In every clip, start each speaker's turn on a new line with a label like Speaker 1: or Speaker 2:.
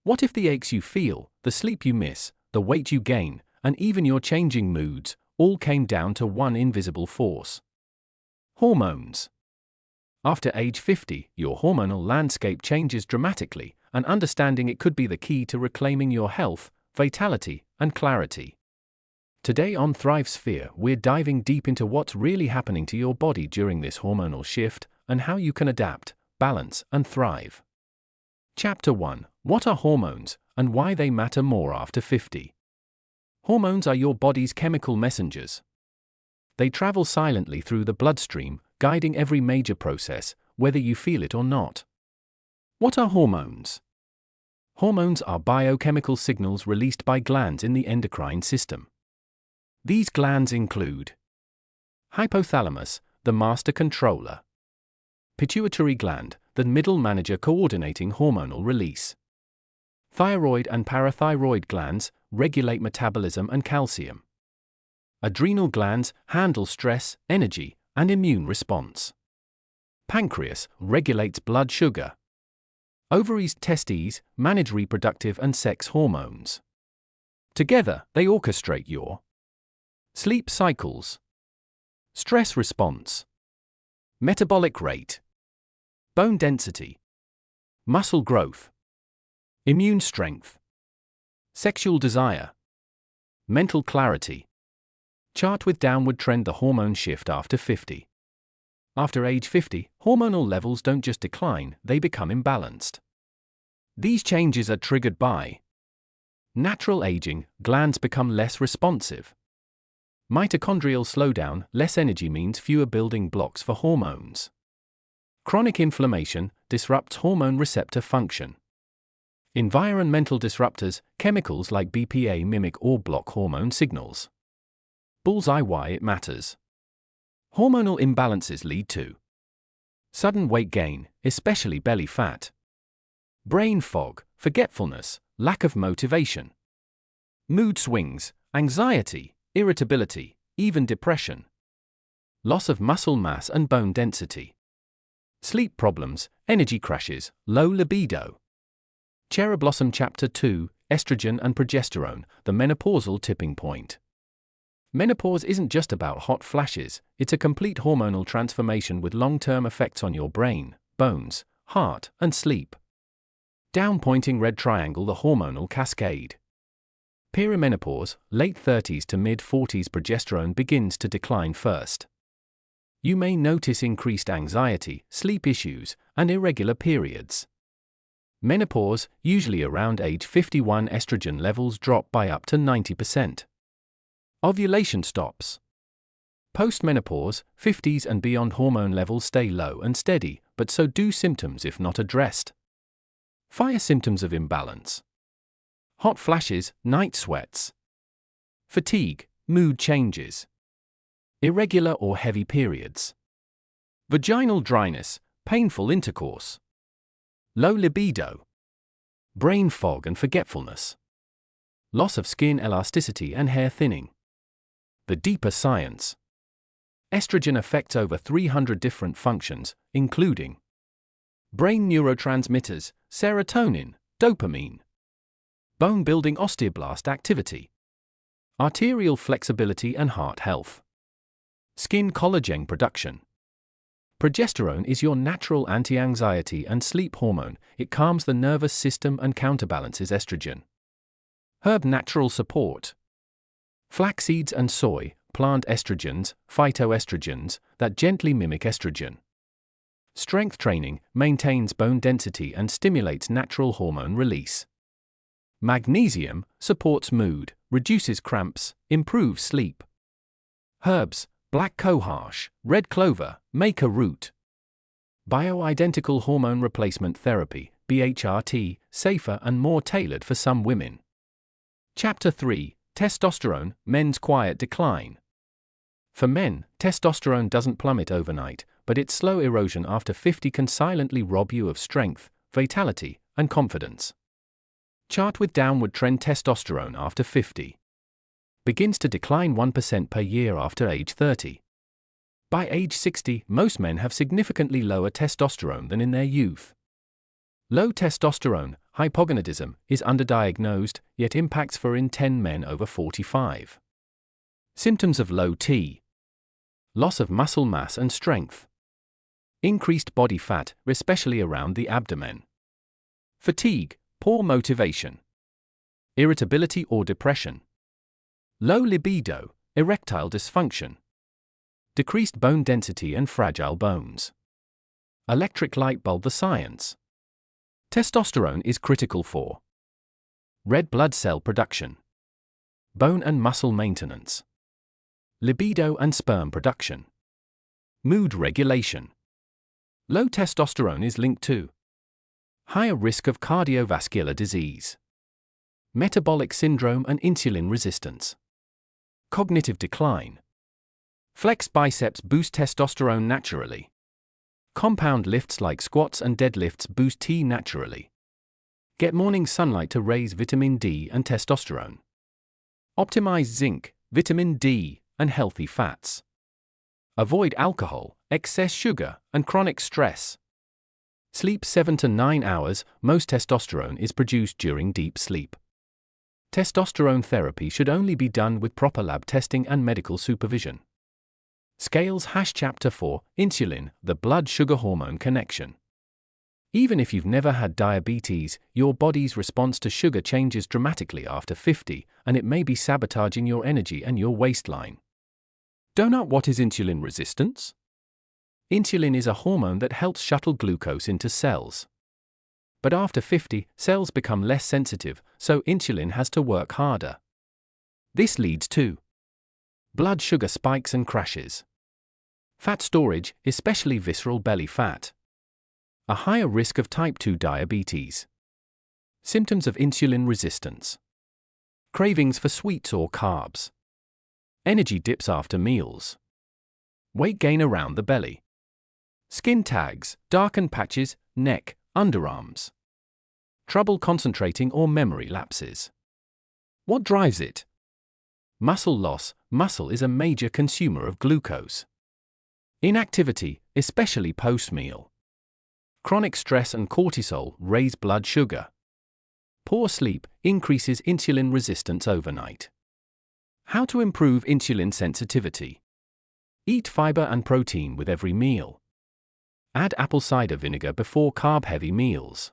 Speaker 1: What if the aches you feel, the sleep you miss, the weight you gain, and even your changing moods, all came down to one invisible force? Hormones. After age 50, your hormonal landscape changes dramatically, and understanding it could be the key to reclaiming your health, vitality, and clarity. Today on Thrive Sphere, we're diving deep into what's really happening to your body during this hormonal shift, and how you can adapt, balance, and thrive. Chapter 1. What are hormones, and why they matter more after 50? Hormones are your body's chemical messengers. They travel silently through the bloodstream, guiding every major process, whether you feel it or not. What are hormones? Hormones are biochemical signals released by glands in the endocrine system. These glands include hypothalamus, the master controller; pituitary gland, the middle manager coordinating hormonal release; thyroid and parathyroid glands regulate metabolism and calcium; adrenal glands handle stress, energy, and immune response; pancreas regulates blood sugar; ovaries, testes manage reproductive and sex hormones. Together, they orchestrate your sleep cycles, stress response, metabolic rate, bone density, muscle growth, immune strength, sexual desire, mental clarity. Chart with downward trend: the hormone shift after 50. After age 50, hormonal levels don't just decline, they become imbalanced. These changes are triggered by natural aging, glands become less responsive; mitochondrial slowdown, less energy means fewer building blocks for hormones; chronic inflammation disrupts hormone receptor function; environmental disruptors, chemicals like BPA mimic or block hormone signals. Bullseye: why it matters. Hormonal imbalances lead to sudden weight gain, especially belly fat; brain fog, forgetfulness, lack of motivation; mood swings, anxiety, irritability, even depression; loss of muscle mass and bone density; sleep problems, energy crashes, low libido. Cherry Blossom Chapter 2, Estrogen and Progesterone, the Menopausal Tipping Point. Menopause isn't just about hot flashes, it's a complete hormonal transformation with long-term effects on your brain, bones, heart, and sleep. Down-pointing red triangle: the hormonal cascade. Perimenopause, late 30s to mid-40s, progesterone begins to decline first. You may notice increased anxiety, sleep issues, and irregular periods. Menopause, usually around age 51, estrogen levels drop by up to 90%. Ovulation stops. Postmenopause, 50s and beyond, hormone levels stay low and steady, but so do symptoms if not addressed. Fire symptoms of imbalance: hot flashes, night sweats, fatigue, mood changes, irregular or heavy periods, vaginal dryness, painful intercourse, low libido, brain fog and forgetfulness, loss of skin elasticity and hair thinning. The deeper science. Estrogen affects over 300 different functions, including brain neurotransmitters, serotonin, dopamine, bone-building osteoblast activity, arterial flexibility and heart health, skin collagen production. Progesterone is your natural anti-anxiety and sleep hormone. It calms the nervous system and counterbalances estrogen. Herb natural support: flax seeds and soy, plant estrogens, phytoestrogens, that gently mimic estrogen. Strength training, maintains bone density and stimulates natural hormone release. Magnesium, supports mood, reduces cramps, improves sleep. Herbs: black cohosh, red clover, maca root. Bioidentical hormone replacement therapy, BHRT, safer and more tailored for some women. Chapter 3. Testosterone, men's quiet decline. For men, testosterone doesn't plummet overnight, but its slow erosion after 50 can silently rob you of strength, vitality, and confidence. Chart with downward trend: testosterone after 50. Begins to decline 1% per year after age 30. By age 60, most men have significantly lower testosterone than in their youth. Low testosterone, hypogonadism, is underdiagnosed, yet impacts 4 in 10 men over 45. Symptoms of low T: loss of muscle mass and strength, increased body fat, especially around the abdomen, fatigue, poor motivation, irritability or depression, low libido, erectile dysfunction, decreased bone density and fragile bones. Electric light bulb: the science. Testosterone is critical for red blood cell production, bone and muscle maintenance, libido and sperm production, mood regulation. Low testosterone is linked to higher risk of cardiovascular disease, metabolic syndrome and insulin resistance, cognitive decline. Flex biceps boost testosterone naturally. Compound lifts like squats and deadlifts boost T naturally. Get morning sunlight to raise vitamin D and testosterone. Optimize zinc, vitamin D, and healthy fats. Avoid alcohol, excess sugar, and chronic stress. Sleep 7 to 9 hours. Most testosterone is produced during deep sleep. Testosterone therapy should only be done with proper lab testing and medical supervision. Scales Chapter 4, Insulin, the blood sugar hormone connection. Even if you've never had diabetes, your body's response to sugar changes dramatically after 50, and it may be sabotaging your energy and your waistline. Donut: what is insulin resistance? Insulin is a hormone that helps shuttle glucose into cells. But after 50, cells become less sensitive, so insulin has to work harder. This leads to blood sugar spikes and crashes, fat storage, especially visceral belly fat, a higher risk of type 2 diabetes, symptoms of insulin resistance, cravings for sweets or carbs, energy dips after meals, weight gain around the belly, skin tags, darkened patches, neck, underarms, trouble concentrating or memory lapses. What drives it? Muscle loss. Muscle is a major consumer of glucose. Inactivity, especially post-meal. Chronic stress and cortisol raise blood sugar. Poor sleep increases insulin resistance overnight. How to improve insulin sensitivity? Eat fiber and protein with every meal. Add apple cider vinegar before carb-heavy meals.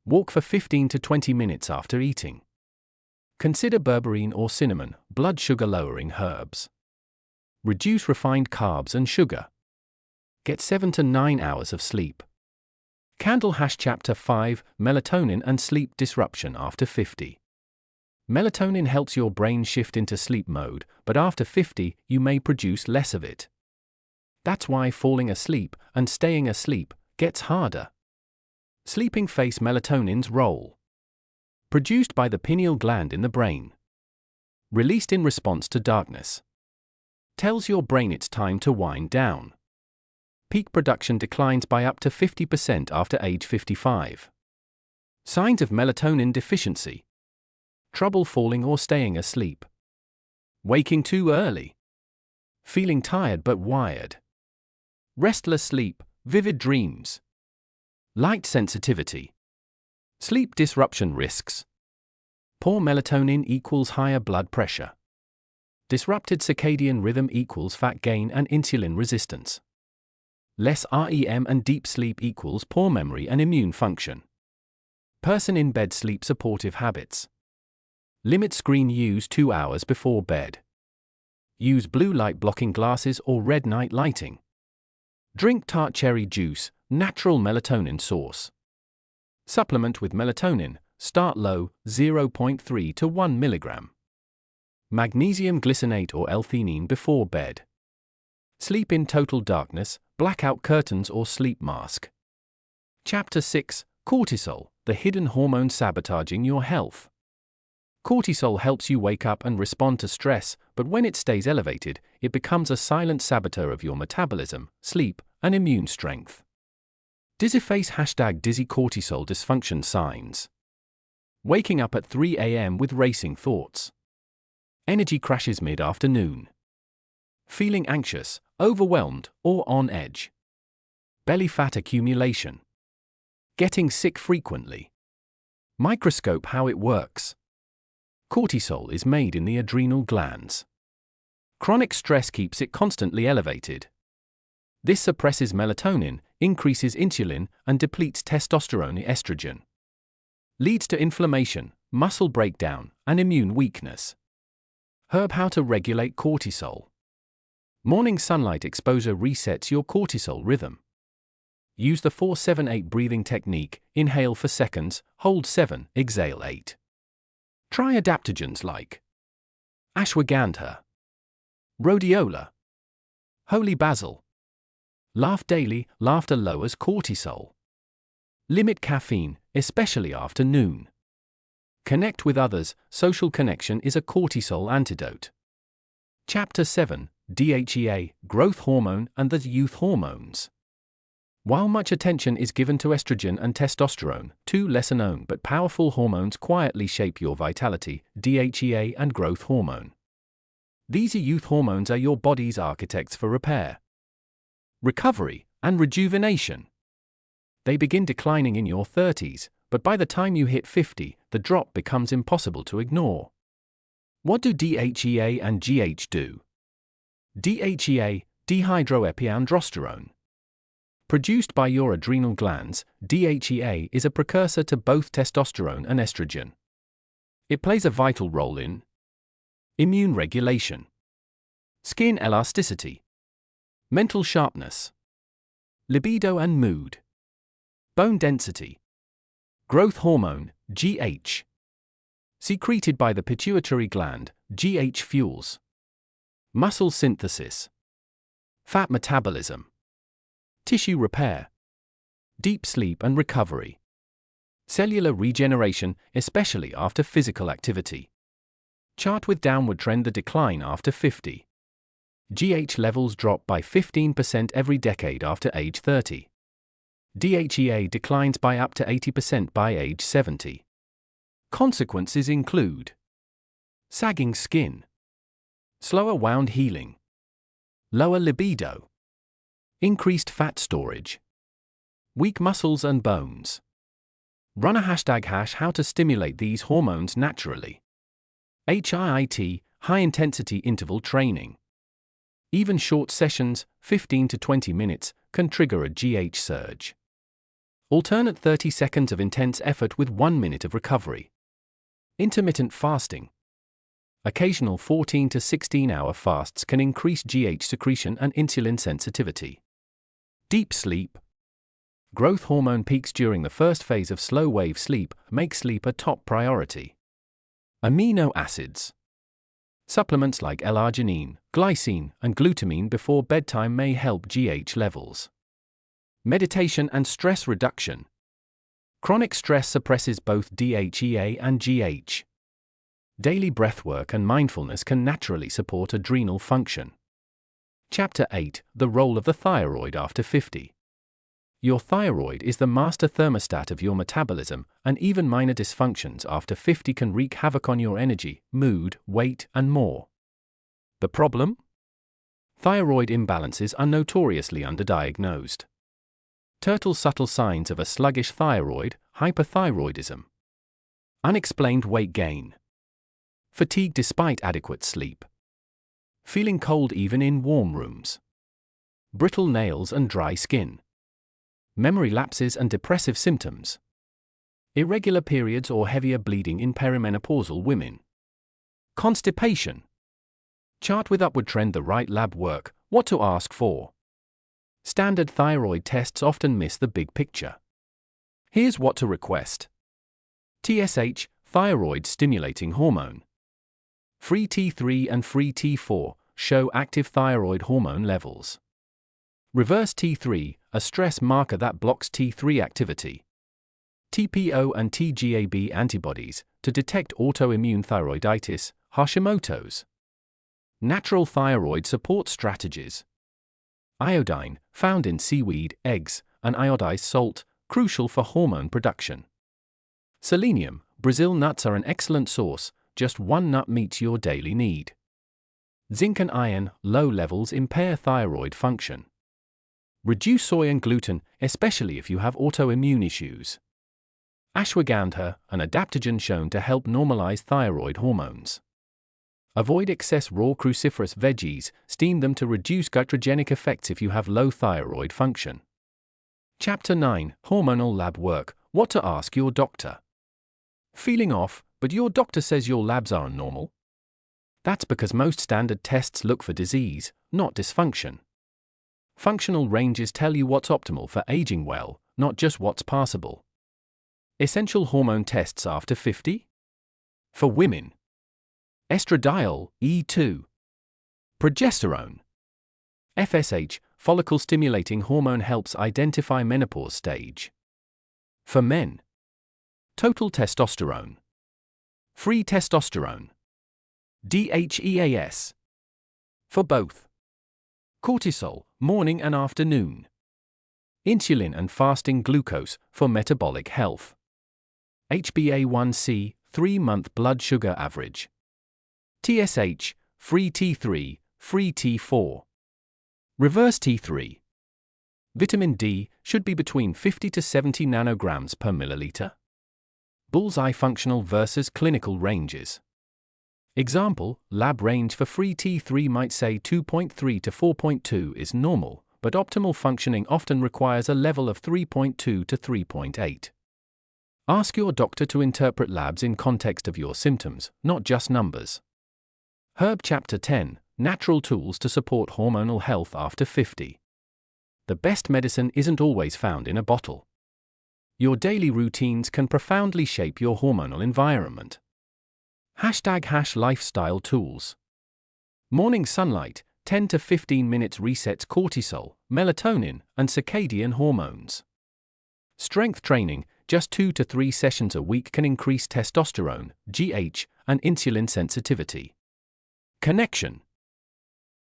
Speaker 1: Walk for 15 to 20 minutes after eating. Consider berberine or cinnamon, blood sugar-lowering herbs. Reduce refined carbs and sugar. Get 7 to 9 hours of sleep. Candle Chapter 5, Melatonin and sleep disruption after 50. Melatonin helps your brain shift into sleep mode, but after 50, you may produce less of it. That's why falling asleep and staying asleep gets harder. Sleeping face: melatonin's role. Produced by the pineal gland in the brain. Released in response to darkness. Tells your brain it's time to wind down. Peak production declines by up to 50% after age 55. Signs of melatonin deficiency: trouble falling or staying asleep, waking too early, feeling tired but wired, restless sleep, vivid dreams, light sensitivity. Sleep disruption risks: poor melatonin equals higher blood pressure. Disrupted circadian rhythm equals fat gain and insulin resistance. Less REM and deep sleep equals poor memory and immune function. Person in bed: sleep supportive habits. Limit screen use 2 hours before bed. Use blue light blocking glasses or red night lighting. Drink tart cherry juice, natural melatonin source. Supplement with melatonin, start low, 0.3 to 1 mg. Magnesium glycinate or L-theanine before bed. Sleep in total darkness, blackout curtains or sleep mask. Chapter 6, Cortisol, the hidden hormone sabotaging your health. Cortisol helps you wake up and respond to stress, but when it stays elevated, it becomes a silent saboteur of your metabolism, sleep, and immune strength. Dizzy face #dizzy cortisol dysfunction signs. Waking up at 3 a.m. with racing thoughts. Energy crashes mid-afternoon. Feeling anxious, overwhelmed or on edge. Belly fat accumulation. Getting sick frequently. Microscope how it works. Cortisol is made in the adrenal glands. Chronic stress keeps it constantly elevated. This suppresses melatonin, increases insulin, and depletes testosterone estrogen. Leads to inflammation, muscle breakdown, and immune weakness. Herb how to regulate cortisol. Morning sunlight exposure resets your cortisol rhythm. Use the 4-7-8 breathing technique, inhale for seconds, hold 7, exhale 8. Try adaptogens like ashwagandha, rhodiola, holy basil. Laugh daily, laughter lowers cortisol. Limit caffeine, especially after noon. Connect with others, social connection is a cortisol antidote. Chapter 7, DHEA, Growth Hormone and the Youth Hormones. While much attention is given to estrogen and testosterone, two lesser-known but powerful hormones quietly shape your vitality, DHEA and growth hormone. These youth hormones are your body's architects for repair, recovery, and rejuvenation. They begin declining in your 30s, but by the time you hit 50, the drop becomes impossible to ignore. What do DHEA and GH do? DHEA, dehydroepiandrosterone. Produced by your adrenal glands, DHEA is a precursor to both testosterone and estrogen. It plays a vital role in immune regulation, skin elasticity, mental sharpness, libido and mood, bone density. Growth hormone, GH. Secreted by the pituitary gland, GH fuels muscle synthesis, fat metabolism, tissue repair, deep sleep and recovery, cellular regeneration, especially after physical activity. Chart with downward trend the decline after 50. GH levels drop by 15% every decade after age 30. DHEA declines by up to 80% by age 70. Consequences include sagging skin, slower wound healing, lower libido, increased fat storage, weak muscles and bones. Run a hashtag how to stimulate these hormones naturally. HIIT, high-intensity interval training. Even short sessions, 15 to 20 minutes, can trigger a GH surge. Alternate 30 seconds of intense effort with 1 minute of recovery. Intermittent fasting. Occasional 14 to 16-hour fasts can increase GH secretion and insulin sensitivity. Deep sleep. Growth hormone peaks during the first phase of slow-wave sleep make sleep a top priority. Amino acids. Supplements like L-arginine, glycine, and glutamine before bedtime may help GH levels. Meditation and stress reduction. Chronic stress suppresses both DHEA and GH. Daily breathwork and mindfulness can naturally support adrenal function. Chapter 8, The Role of the Thyroid After 50. Your thyroid is the master thermostat of your metabolism, and even minor dysfunctions after 50 can wreak havoc on your energy, mood, weight, and more. The problem? Thyroid imbalances are notoriously underdiagnosed. Turtle subtle signs of a sluggish thyroid, hyperthyroidism. Unexplained weight gain. Fatigue despite adequate sleep. Feeling cold even in warm rooms. Brittle nails and dry skin. Memory lapses and depressive symptoms. Irregular periods or heavier bleeding in perimenopausal women. Constipation. Chart with upward trend the right lab work, what to ask for. Standard thyroid tests often miss the big picture. Here's what to request. TSH, thyroid stimulating hormone. Free T3 and free T4 show active thyroid hormone levels. Reverse T3, a stress marker that blocks T3 activity. TPO and TGAB antibodies to detect autoimmune thyroiditis, Hashimoto's. Natural thyroid support strategies. Iodine, found in seaweed, eggs, and iodized salt, crucial for hormone production. Selenium, Brazil nuts are an excellent source, just one nut meets your daily need. Zinc and iron, low levels impair thyroid function. Reduce soy and gluten, especially if you have autoimmune issues. Ashwagandha, an adaptogen shown to help normalize thyroid hormones. Avoid excess raw cruciferous veggies, steam them to reduce gutogenic effects if you have low thyroid function. Chapter 9, Hormonal Lab Work, What to Ask Your Doctor. Feeling off, but your doctor says your labs aren't normal? That's because most standard tests look for disease, not dysfunction. Functional ranges tell you what's optimal for aging well, not just what's passable. Essential hormone tests after 50? For women: estradiol, E2. Progesterone. FSH, follicle-stimulating hormone, helps identify menopause stage. For men: total testosterone. Free testosterone. DHEAS. For both: cortisol, morning and afternoon. Insulin and fasting glucose, for metabolic health. HbA1c, 3-month blood sugar average. TSH, free T3, free T4. Reverse T3. Vitamin D should be between 50 to 70 nanograms per milliliter. Bullseye functional versus clinical ranges. Example: lab range for free T3 might say 2.3 to 4.2 is normal, but optimal functioning often requires a level of 3.2 to 3.8. Ask your doctor to interpret labs in context of your symptoms, not just numbers. Herb Chapter 10, Natural Tools to Support Hormonal Health After 50. The best medicine isn't always found in a bottle. Your daily routines can profoundly shape your hormonal environment. #lifestyle tools. Morning sunlight, 10 to 15 minutes, resets cortisol, melatonin, and circadian hormones. Strength training, just 2 to 3 sessions a week, can increase testosterone, GH, and insulin sensitivity. Connection.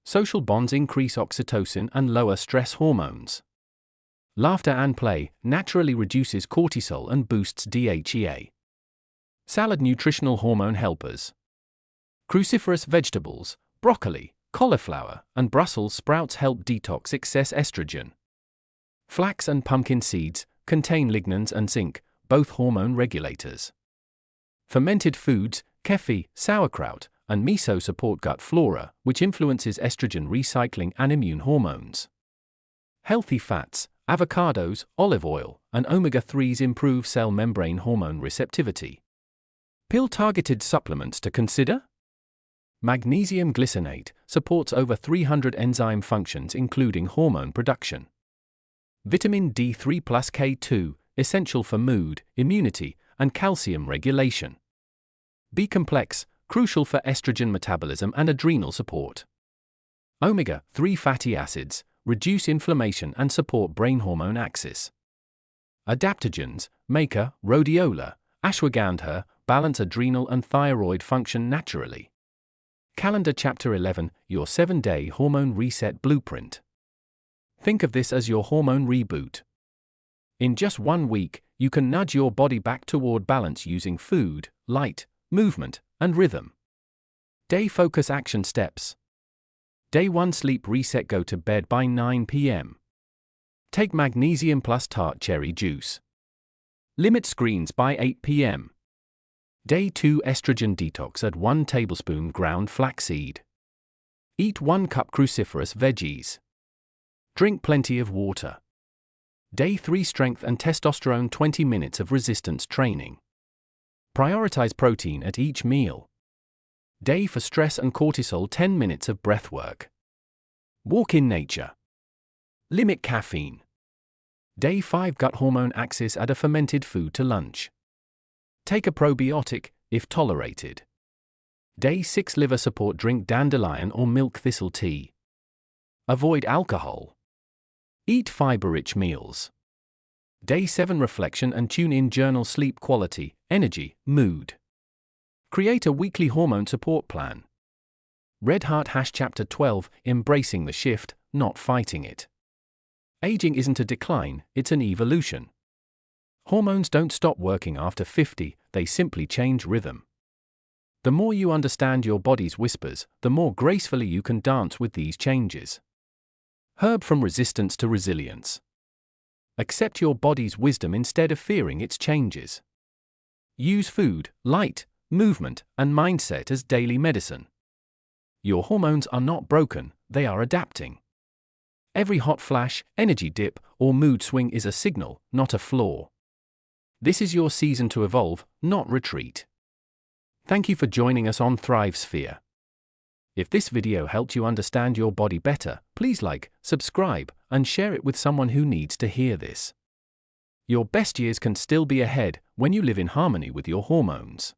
Speaker 1: Social bonds increase oxytocin and lower stress hormones. Laughter and play naturally reduces cortisol and boosts DHEA. Salad nutritional hormone helpers. Cruciferous vegetables, broccoli, cauliflower, and Brussels sprouts help detox excess estrogen. Flax and pumpkin seeds contain lignans and zinc, both hormone regulators. Fermented foods, kefir, sauerkraut, and miso support gut flora, which influences estrogen recycling and immune hormones. Healthy fats, avocados, olive oil, and omega-3s improve cell membrane hormone receptivity. Pill-targeted supplements to consider? Magnesium glycinate supports over 300 enzyme functions including hormone production. Vitamin D3 plus K2, essential for mood, immunity, and calcium regulation. B-complex, crucial for estrogen metabolism and adrenal support. Omega-3 fatty acids, reduce inflammation and support brain hormone axis. Adaptogens, maca, rhodiola, ashwagandha, balance adrenal and thyroid function naturally. Calendar Chapter 11, Your 7-Day Hormone Reset Blueprint. Think of this as your hormone reboot. In just 1 week, you can nudge your body back toward balance using food, light, movement, and rhythm. Day Focus Action Steps. Day 1, Sleep Reset. Go to bed by 9 p.m. Take magnesium plus tart cherry juice. Limit screens by 8 p.m. Day 2, Estrogen Detox. Add 1 tablespoon ground flaxseed. Eat 1 cup cruciferous veggies. Drink plenty of water. Day 3, Strength and Testosterone. 20 minutes of resistance training. Prioritize protein at each meal. Day for Stress and Cortisol. 10 minutes of breath work. Walk in nature. Limit caffeine. Day 5, Gut hormone axis. Add a fermented food to lunch. Take a probiotic, if tolerated. Day 6, Liver support. Drink dandelion or milk thistle tea. Avoid alcohol. Eat fiber-rich meals. Day 7, Reflection and tune in. Journal. Sleep quality, energy, mood. Create a weekly hormone support plan. Red Heart Chapter 12, Embracing the Shift, Not Fighting It. Aging isn't a decline, it's an evolution. Hormones don't stop working after 50, they simply change rhythm. The more you understand your body's whispers, the more gracefully you can dance with these changes. Herb from resistance to resilience. Accept your body's wisdom instead of fearing its changes. Use food, light, movement, and mindset as daily medicine. Your hormones are not broken, they are adapting. Every hot flash, energy dip, or mood swing is a signal, not a flaw. This is your season to evolve, not retreat. Thank you for joining us on Thrive Sphere. If this video helped you understand your body better, please like, subscribe, and share it with someone who needs to hear this. Your best years can still be ahead when you live in harmony with your hormones.